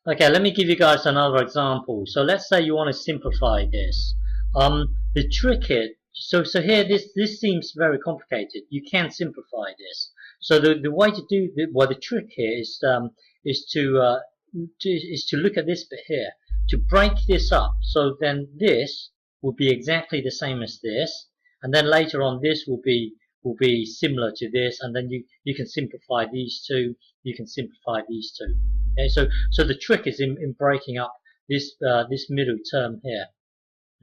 Okay, let me give you guys another example. So let's say you want to simplify this. The trick here, so here this seems very complicated. You can simplify this. So the way to do the trick here is to look at this bit here, to break this up. So then this will be exactly the same as this, and then later on this will be similar to this, and then you can simplify these two. You can simplify these two. Okay, so the trick is in breaking up this middle term here.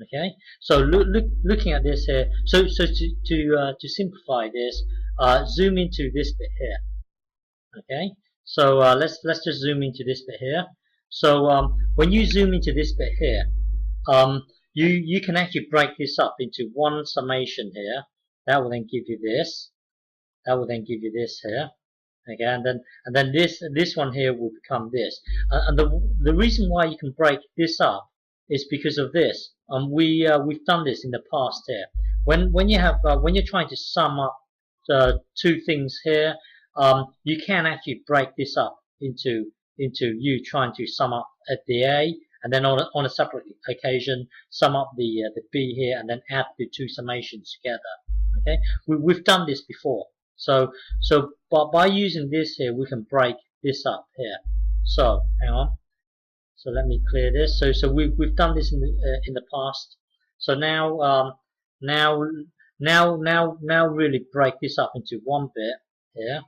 Okay, so looking at this here. So to simplify this, zoom into this bit here. Okay, so let's just zoom into this bit here. So when you zoom into this bit here, you can actually break this up into one summation here. That will then give you this. That will then give you this here. Okay, and then this one here will become this. And the reason why you can break this up is because of this. We've done this in the past here. When you're trying to sum up two things here, you can actually break this up into you trying to sum up at the A, and then on a separate occasion sum up the B here, and then add the two summations together. Okay, we've done this before. So by using this here, we can break this up here. So hang on. So let me clear this. So we've done this in the past. So now really break this up into one bit here.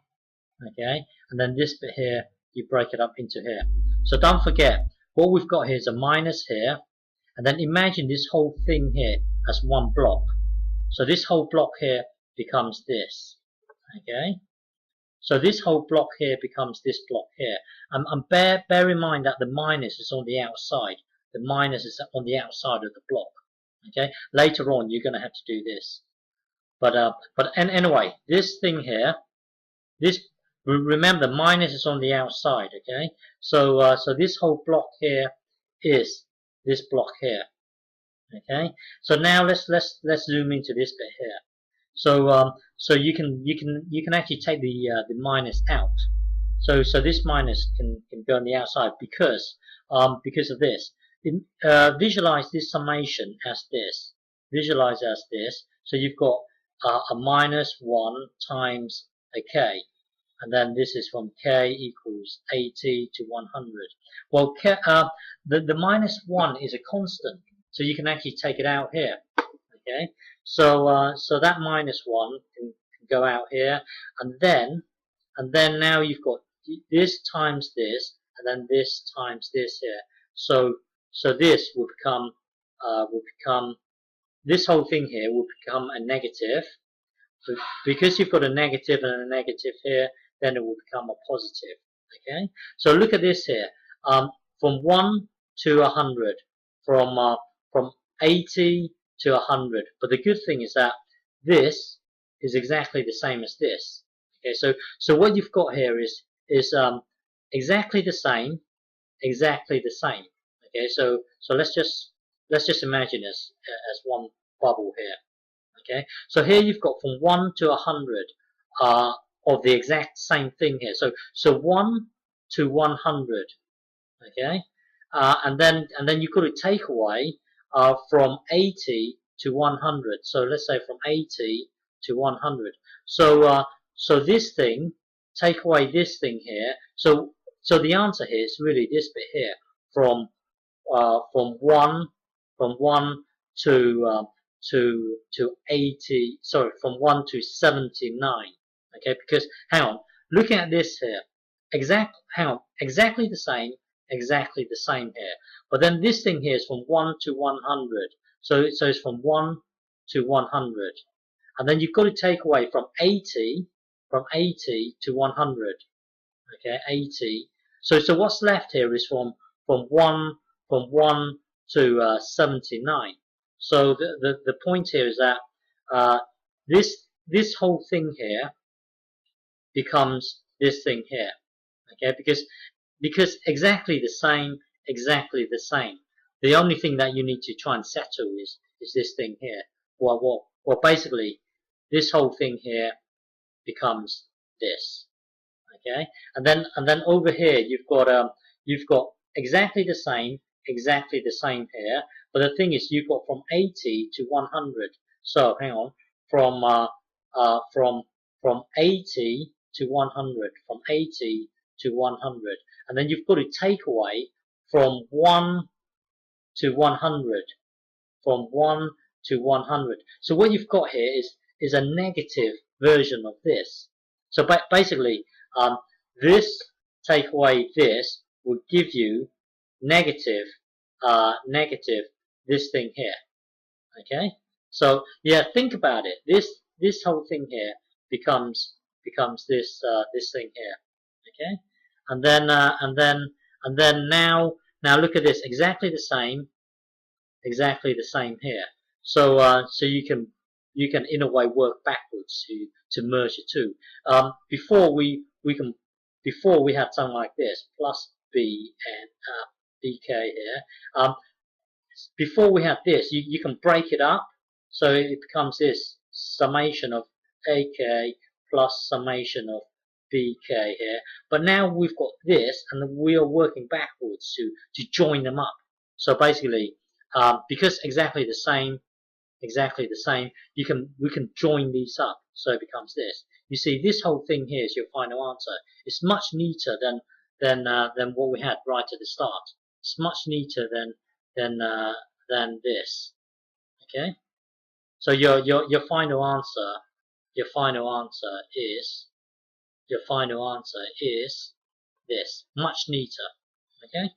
Okay, and then this bit here you break it up into here. So don't forget, what we've got here is a minus here, and then imagine this whole thing here as one block. So this whole block here becomes this. Okay, so this whole block here becomes this block here. And bear in mind that the minus is on the outside. The minus is on the outside of the block. Okay, later on you're going to have to do this. But anyway, this thing here, this, remember, minus is on the outside. Okay, so this whole block here is this block here. Okay, so now let's zoom into this bit here. So you can actually take the minus out. So this minus can go on the outside because of this. Visualize this summation as this. Visualize as this. So you've got a minus 1 times a k, and then this is from k equals 80 to 100. Well, the minus 1 is a constant, so you can actually take it out here. Okay, so that minus 1 can go out here, and then now you've got this times this, and then this times this here. So this will become this whole thing here will become a negative. Because you've got a negative and a negative here, then it will become a positive. Okay, so look at this here. From 1 to 100, from 80 to 100. But the good thing is that this is exactly the same as this. Okay, so what you've got here is exactly the same, exactly the same. Okay, so let's just imagine as one bubble here. Okay, so here you've got from 1 to 100 of the exact same thing here. So 1 to 100. Okay, and then you've got to take away from 80 to 100. So let's say from 80 to 100. So this thing, take away this thing here. So the answer here is really this bit here, from 1 to 80. Sorry, from 1 to 79. Okay, because hang on, looking at this here, exactly the same. Exactly the same here, but then this thing here is from 1 to 100, so it's from 1 to 100, and then you've got to take away from 80 to 100. Okay, 80. So what's left here is from 1 to 79. So the point here is that this whole thing here becomes this thing here. Okay, because exactly the same, exactly the same. The only thing that you need to try and settle is this thing here. Well, basically, this whole thing here becomes this. Okay, and then over here you've got exactly the same here. But the thing is, you've got from 80 to 100. So hang on, from uh, from from 80 to 100, from 80 to 100, and then you've got to take away from 1 to 100, from 1 to 100. So what you've got here is a negative version of this. So basically, this take away this will give you negative, negative this thing here. Okay. So yeah, think about it. This whole thing here becomes this thing here. Okay. And then now look at this. Exactly the same here. So so you can in a way work backwards to merge the two. Before we had something like this, plus b and bk here. Before we had this, you can break it up, so it becomes this summation of ak plus summation of bk here. But now we've got this, and we are working backwards to join them up. So basically, because exactly the same, we can join these up, so it becomes this. You see, this whole thing here is your final answer. It's much neater than what we had right at the start. It's much neater than this. Okay, so your final answer, your final answer is this, much neater. Okay.